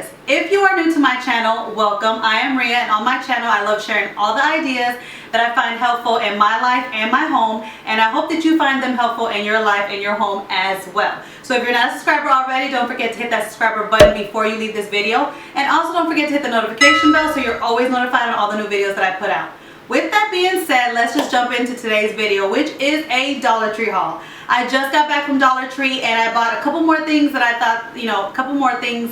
ideas. If you are new to my channel, welcome. I am Ria, and on my channel I love sharing all the ideas that I find helpful in my life and my home, and I hope that you find them helpful in your life and your home as well. So if you're not a subscriber already, don't forget to hit that subscriber button before you leave this video, and also don't forget to hit the notification bell so you're always notified on all the new videos that I put out. With that being said, let's just jump into today's video, which is a Dollar Tree haul. I just got back from Dollar Tree and I bought a couple more things that I thought, a couple more things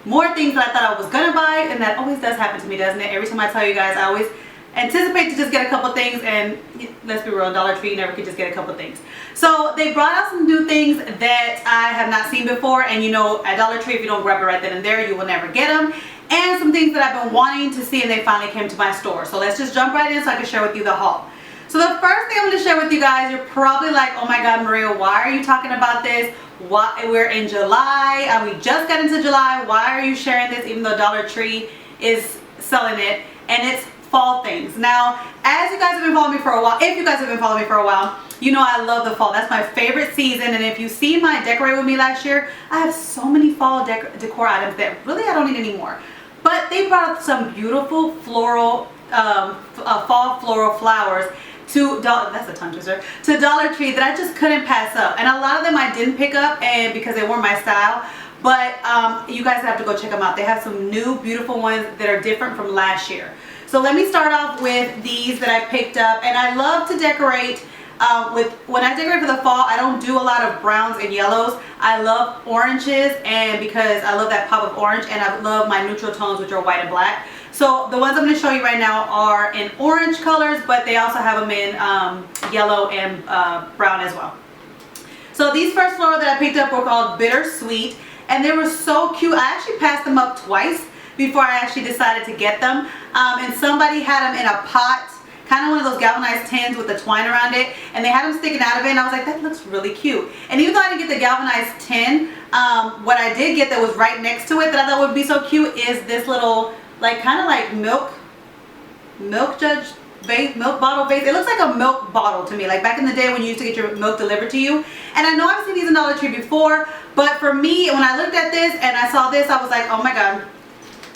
that I thought I was gonna buy, and that always does happen to me, doesn't it? Every time I tell you guys, I always anticipate to just get a couple things, and let's be real, Dollar Tree, you never could just get a couple things. So they brought out some new things that I have not seen before, and at Dollar Tree, if you don't grab it right then and there, you will never get them. And some things that I've been wanting to see, and they finally came to my store. So let's just jump right in so I can share with you the haul. So the first thing I'm going to share with you guys, you're probably like, oh my God, Maria, why are you talking about this? Why, we're in July, and we just got into July. Why are you sharing this even though Dollar Tree is selling it? And it's fall things. Now, as you guys have been following me for a while, if you guys have been following me for a while, you know I love the fall. That's my favorite season. And if you see my decorate with me last year, I have so many fall decor items that really I don't need anymore. But they brought up some beautiful floral, fall floral flowers to that's a tongue twister, to Dollar Tree that I just couldn't pass up. And a lot of them I didn't pick up, and because they weren't my style. But you guys have to go check them out. They have some new beautiful ones that are different from last year. So let me start off with these that I picked up, and I love to decorate when I decorate for the fall. I don't do a lot of browns and yellows. I love oranges, and because I love that pop of orange, and I love my neutral tones, which are white and black. So the ones I'm going to show you right now are in orange colors, but they also have them in yellow and brown as well. So these first floral that I picked up were called Bittersweet, and they were so cute. I actually passed them up twice before I actually decided to get them. And somebody had them in a pot, kind of one of those galvanized tins with the twine around it, and they had them sticking out of it, and I was like, that looks really cute. And even though I didn't get the galvanized tin, what I did get that was right next to it that I thought would be so cute is this little, kind of like milk judge vase, milk bottle vase. It looks like a milk bottle to me, like back in the day when you used to get your milk delivered to you. And I know I've seen these in Dollar Tree before, but for me, when I looked at this and I saw this, I was like, oh my God,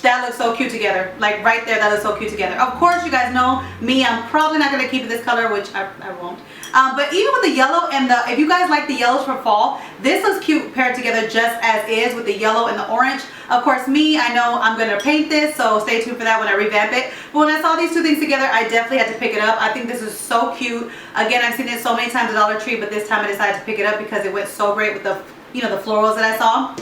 that looks so cute together. Like right there, that looks so cute together. Of course, you guys know me, I'm probably not going to keep it this color, which I won't. But even with the yellow and if you guys like the yellows for fall, this looks cute paired together just as is with the yellow and the orange. Of course, I know I'm going to paint this, so stay tuned for that when I revamp it. But when I saw these two things together, I definitely had to pick it up. I think this is so cute. Again, I've seen it so many times at Dollar Tree, but this time I decided to pick it up because it went so great with the, the florals that I saw.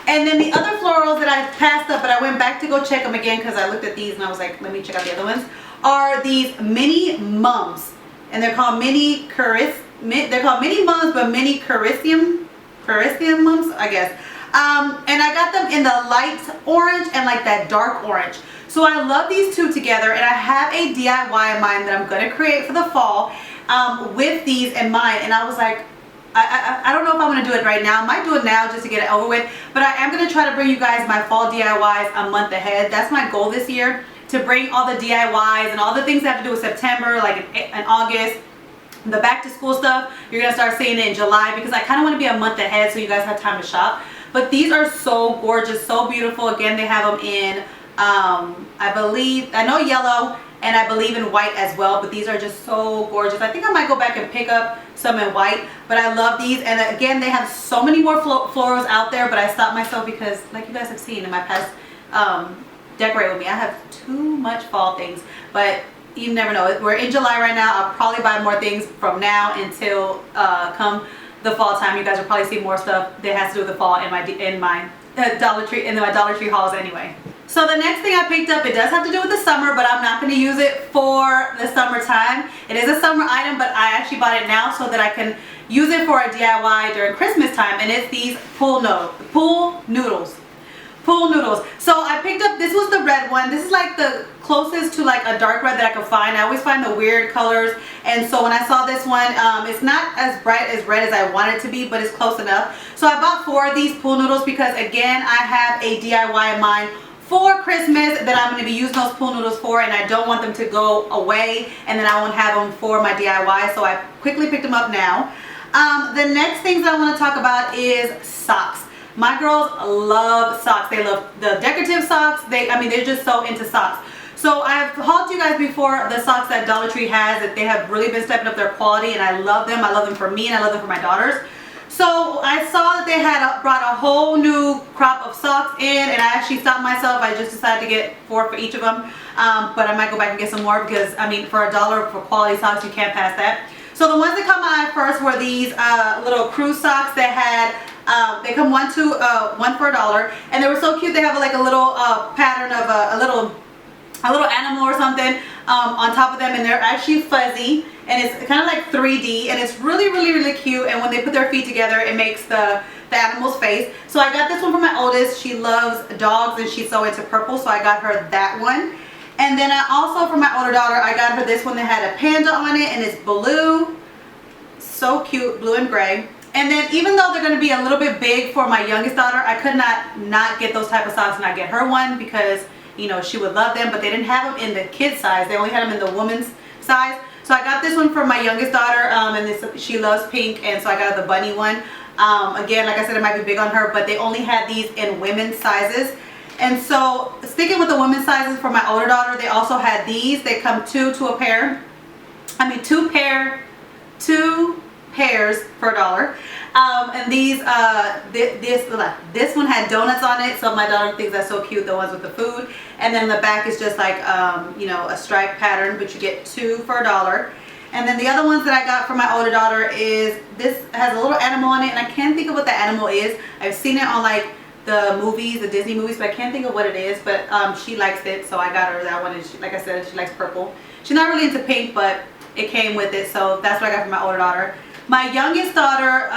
And then the other florals that I passed up, but I went back to go check them again because I looked at these and I was like, let me check out the other ones, are these mini mums. And they're called mini mums, but mini Carisium mums, I guess. And I got them in the light orange and like that dark orange. So I love these two together, and I have a DIY in mind that I'm going to create for the fall with these in mind. And I was like, I don't know if I'm going to do it right now. I might do it now just to get it over with, but I am going to try to bring you guys my fall DIYs a month ahead. That's my goal this year, to bring all the DIYs and all the things that have to do with September, like in August. The back to school stuff, you're going to start seeing it in July, because I kind of want to be a month ahead so you guys have time to shop. But these are so gorgeous, so beautiful. Again, they have them in, I know yellow, and I believe in white as well, but these are just so gorgeous. I think I might go back and pick up some in white, but I love these. And again, they have so many more florals out there, but I stopped myself because, like you guys have seen in my past decorate with me, I have too much fall things. But you never know. We're in July right now. I'll probably buy more things from now until come the fall time. You guys will probably see more stuff that has to do with the fall in my Dollar Tree, and my Dollar Tree hauls anyway. So the next thing I picked up, it does have to do with the summer, but I'm not going to use it for the summertime. It is a summer item, but I actually bought it now so that I can use it for a DIY during Christmas time, and it's these pool noodles. So I picked up, this was the red one. This is like the closest to like a dark red that I could find. I always find the weird colors, and so when I saw this one, it's not as bright as red as I want it to be, but it's close enough. So I bought 4 of these pool noodles because, again, I have a DIY in mind for Christmas that I'm going to be using those pool noodles for, and I don't want them to go away and then I won't have them for my DIY, so I quickly picked them up now. The next things that I want to talk about is socks. My girls love socks. They love the decorative socks. They're just so into socks. So I've hauled you guys before the socks that Dollar Tree has, that they have really been stepping up their quality, and I love them. I love them for me, and I love them for my daughters. So I saw that they had brought a whole new crop of socks in, and I actually stopped myself. I just decided to get 4 for each of them, but I might go back and get some more because, I mean, for $1 for quality socks, you can't pass that. So the ones that caught my eye first were these little crew socks that had, they come one for $1, and they were so cute. They have like a little pattern of a little animal or something on top of them, and they're actually fuzzy, and it's kind of like 3D, and it's really cute. And when they put their feet together, it makes the animal's face. So I got this one for my oldest. She loves dogs and she's so into purple, so I got her that one. And then I also, for my older daughter, I got her this one that had a panda on it, and it's blue, so cute, blue and gray. And then even though they're going to be a little bit big for my youngest daughter, I could not get those type of socks and not get her one, because you know she would love them, but they didn't have them in the kid size. They only had them in the woman's size. So I got this one for my youngest daughter, and she loves pink, and so I got the bunny one. Again, like I said, it might be big on her, but they only had these in women's sizes. And so sticking with the women's sizes for my older daughter, they also had these. They come two pairs for $1. And these this one had donuts on it, so my daughter thinks that's so cute, the ones with the food. And then the back is just like you know, a stripe pattern, but you get 2 for $1. And then the other ones that I got for my older daughter is, this has a little animal on it, and I can't think of what the animal is. I've seen it on like the movies, the Disney movies, but I can't think of what it is. But she likes it, so I got her that one. And she, like I said, she likes purple. She's not really into pink, but it came with it, so that's what I got for my older daughter. My youngest daughter,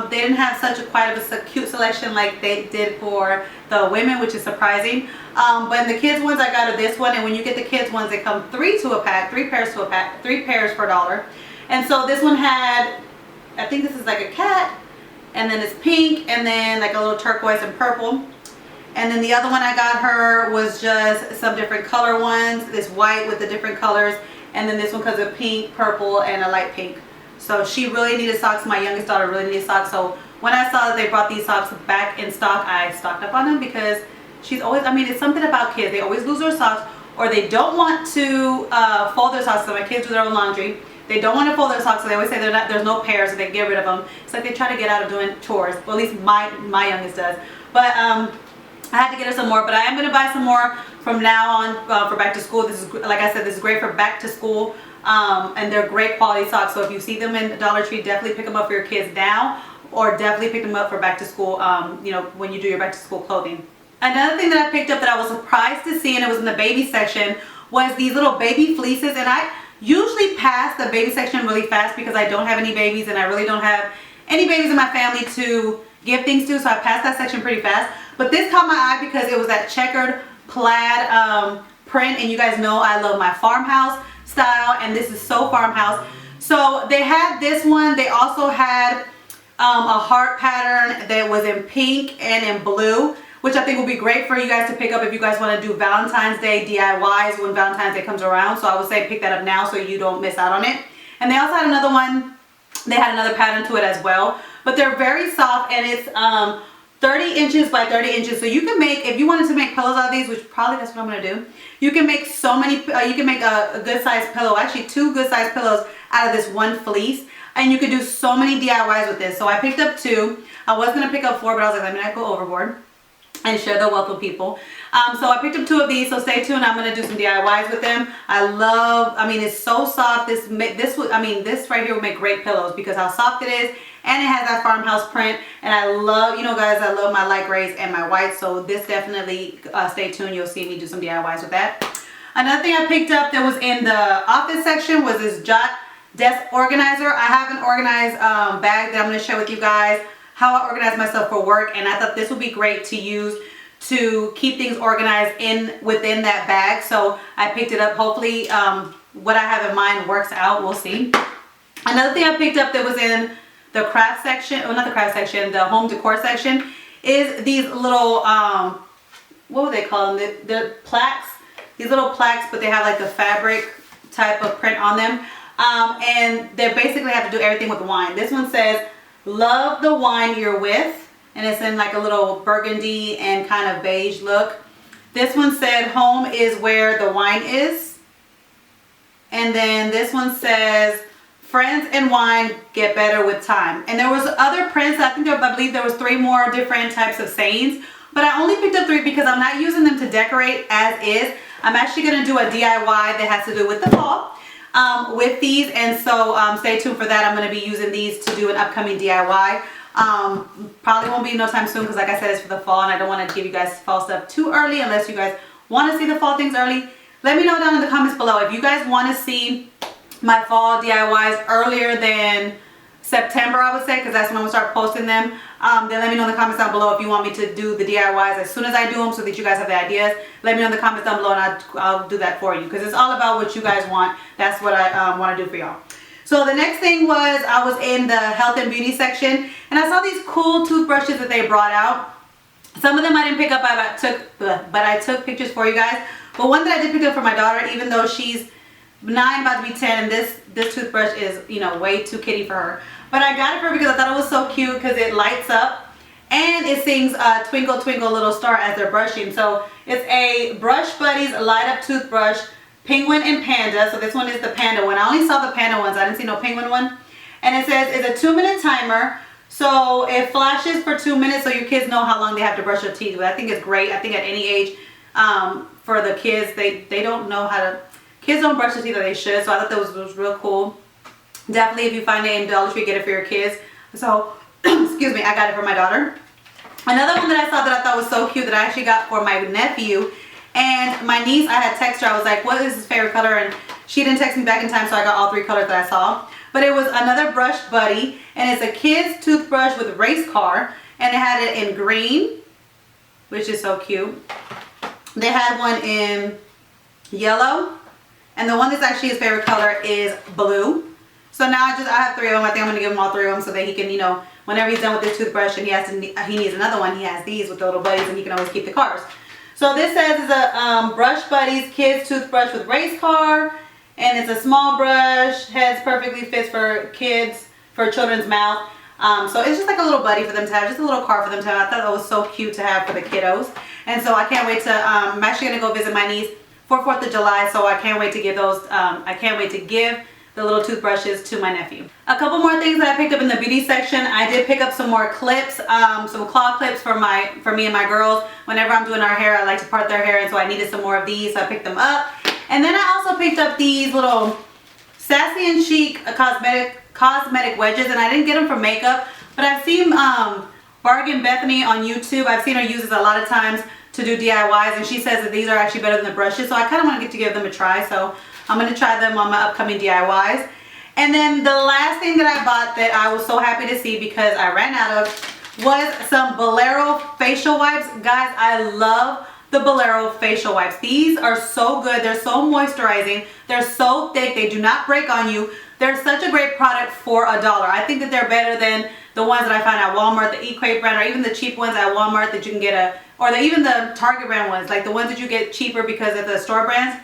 they didn't have quite a cute selection like they did for the women, which is surprising. But in the kids ones, I got her this one, and when you get the kids ones, they come 3 pairs for $1. And so this one had, I think this is like a cat, and then it's pink, and then like a little turquoise and purple. And then the other one I got her was just some different color ones, this white with the different colors, and then this one comes with pink, purple, and a light pink. So she really needed socks. My youngest daughter really needed socks. So when I saw that they brought these socks back in stock, I stocked up on them, because she's always, I mean, it's something about kids. They always lose their socks, or they don't want to fold their socks. So my kids do their own laundry. They don't want to fold their socks, so they always say there's no pairs, so they get rid of them. It's like they try to get out of doing chores. Well, at least my youngest does. But I had to get her some more, but I am going to buy some more from now on for back to school. This is, like I said, this is great for back to school. And they're great quality socks, so if you see them in Dollar Tree, definitely pick them up for your kids now, or definitely pick them up for back to school, you know, when you do your back to school clothing. Another thing that I picked up that I was surprised to see, and it was in the baby section, was these little baby fleeces. And I usually pass the baby section really fast because I don't have any babies, and I really don't have any babies in my family to give things to, so I passed that section pretty fast. But this caught my eye because it was that checkered plaid print, and you guys know I love my farmhouse style, and this is so farmhouse. So they had this one. They also had a heart pattern that was in pink and in blue, which I think will be great for you guys to pick up if you guys want to do Valentine's Day DIYs when Valentine's Day comes around. So I would say pick that up now so you don't miss out on it. And they also had another one. They had another pattern to it as well, but they're very soft, and it's 30 inches by 30 inches. So you can make, if you wanted to make pillows out of these, which probably that's what I'm going to do, you can make so many, you can make a good sized pillow, actually 2 good sized pillows out of this one fleece, and you can do so many DIYs with this. So I picked up 2. I was going to pick up 4, but I was like, let me not go overboard and share the wealth with people. So I picked up 2 of these, so stay tuned. I'm going to do some DIYs with them. I mean, it's so soft. This right here will make great pillows because how soft it is, and it has that farmhouse print. And I love, you know guys, I love my light grays and my whites, so this definitely, stay tuned. You'll see me do some DIYs with that. Another thing I picked up that was in the office section was this Jot desk organizer. I have an organized bag that I'm going to share with you guys how I organize myself for work, and I thought this would be great to use to keep things organized within that bag. So I picked it up. Hopefully what I have in mind works out. We'll see. Another thing I picked up that was in the craft section, well, not the craft section, the home decor section, is these little what would they call them? The plaques. These little plaques, but they have like the fabric type of print on them, and they basically have to do everything with wine. This one says, love the wine you're with, and it's in like a little burgundy and kind of beige look. This one said home is where the wine is. And then this one says friends and wine get better with time. And there was other prints. I believe there was 3 more different types of sayings, but I only picked up 3 because I'm not using them to decorate as is. I'm actually going to do a DIY that has to do with the fall with these, and so stay tuned for that. I'm going to be using these to do an upcoming DIY. Probably won't be no time soon because like I said, it's for the fall and I don't want to give you guys fall stuff too early unless you guys want to see the fall things early. Let me know down in the comments below if you guys want to see my fall DIYs earlier than September, I would say, because that's when I'm going to start posting them. Then let me know in the comments down below if you want me to do the DIYs as soon as I do them so that you guys have the ideas. Let me know in the comments down below and I'll do that for you because it's all about what you guys want. That's what I want to do for y'all. So the next thing was I was in the health and beauty section and I saw these cool toothbrushes that they brought out. Some of them I didn't pick up, but I took pictures for you guys. But one that I did pick up for my daughter, even though she's 9, about to be 10, and this toothbrush is, you know, way too kitty for her. But I got it for her because I thought it was so cute because it lights up and it sings Twinkle Twinkle Little Star as they're brushing. So it's a Brush Buddies light up toothbrush, penguin and panda. So this one is the panda one. I only saw the panda ones. I didn't see no penguin one. And it says it's a 2-minute timer. So it flashes for 2 minutes so your kids know how long they have to brush their teeth. But I think it's great. I think at any age for the kids, they don't know how to, kids don't brush their teeth like they should. So I thought that was real cool. Definitely, if you find it in Dollar Tree, get it for your kids. So, excuse me, I got it for my daughter. Another one that I saw that I thought was so cute that I actually got for my nephew and my niece. I had texted her. I was like, what is his favorite color? And she didn't text me back in time, so I got all 3 colors that I saw. But it was another Brush Buddy, and it's a kid's toothbrush with a race car. And it had it in green, which is so cute. They had one in yellow. And the one that's actually his favorite color is blue. So now I have 3 of them. I think I'm going to give him all 3 of them so that he can, you know, whenever he's done with this toothbrush and he needs another one, he has these with the little buddies and he can always keep the cars. So this says it's a Brush Buddies kids toothbrush with race car. And it's a small brush. Heads perfectly fits for kids, for children's mouth. So it's just like a little buddy for them to have, just a little car for them to have. I thought that was so cute to have for the kiddos. And so I can't wait to, I'm actually going to go visit my niece for 4th of July. So I can't wait to give those, I can't wait to give the little toothbrushes to my nephew. A couple more things that I picked up in the beauty section. I did pick up some more clips, some claw clips for me and my girls. Whenever I'm doing our hair, I like to part their hair, and so I needed some more of these, so I picked them up. And then I also picked up these little Sassy and Chic cosmetic wedges, and I didn't get them for makeup, but I've seen Bargain Bethany on YouTube. I've seen her use this a lot of times to do DIYs, and she says that these are actually better than the brushes, so I kind of want to give them a try. So I'm going to try them on my upcoming DIYs. And then the last thing that I bought that I was so happy to see because I ran out of was some Bolero facial wipes. Guys, I love the Bolero facial wipes. These are so good. They're so moisturizing. They're so thick. They do not break on you. They're such a great product for $1. I think that they're better than the ones that I find at Walmart, the Equate brand, or even the cheap ones at Walmart that you can get even the Target brand ones, like the ones that you get cheaper because of the store brands.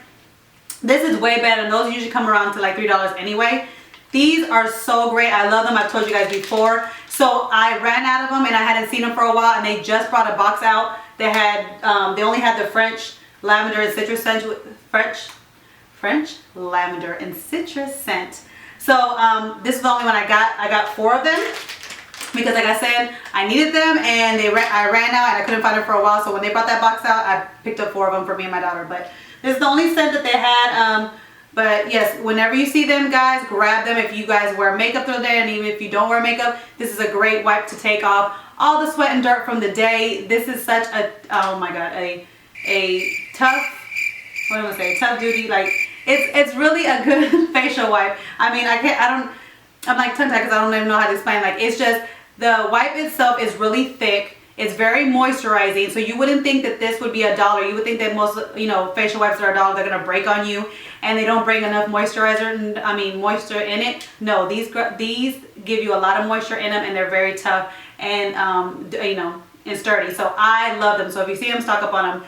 This is way better, and those usually come around to like $3 anyway. These are so great. I love them. I've told you guys before. So I ran out of them, and I hadn't seen them for a while, and they just brought a box out. They had, they only had the French lavender and citrus scent, French lavender and citrus scent. So this is the only one I got. I got 4 of them because, like I said, I needed them, and I ran out, and I couldn't find them for a while. So when they brought that box out, I picked up 4 of them for me and my daughter. But this is the only scent that they had. But yes, whenever you see them, guys, grab them. If you guys wear makeup through the day, and even if you don't wear makeup, this is a great wipe to take off all the sweat and dirt from the day. This is such a, oh my god, a tough, what am I saying, tough duty, like it's really a good facial wipe. I mean, I'm like tongue tied because I don't even know how to explain. Like, it's just, the wipe itself is really thick. It's very moisturizing, so you wouldn't think that this would be $1. You would think that most, you know, facial wipes that are $1, they're gonna break on you, and they don't bring enough moisturizer. I mean, moisture in it. No, these give you a lot of moisture in them, and they're very tough and you know, and sturdy. So I love them. So if you see them, stock up on them,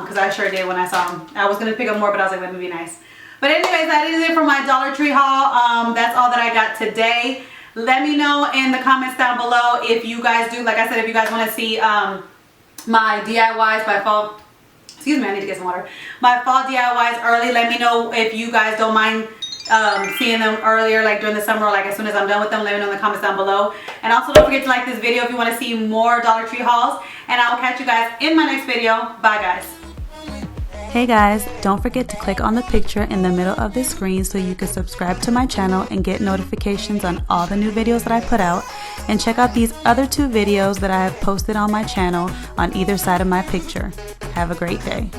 because I sure did when I saw them. I was gonna pick up more, but I was like, let me be nice. But anyways, that is it for my Dollar Tree haul. That's all that I got today. Let me know in the comments down below if you guys do, like I said, if you guys want to see my DIYs by fall. Excuse me, I need to get some water. My fall DIYs early. Let me know if you guys don't mind seeing them earlier, like during the summer, or like as soon as I'm done with them. Let me know in the comments down below. And also don't forget to like this video if you want to see more Dollar Tree hauls. And I will catch you guys in my next video. Bye guys. Hey guys, don't forget to click on the picture in the middle of the screen so you can subscribe to my channel and get notifications on all the new videos that I put out. And check out these other 2 videos that I have posted on my channel on either side of my picture. Have a great day.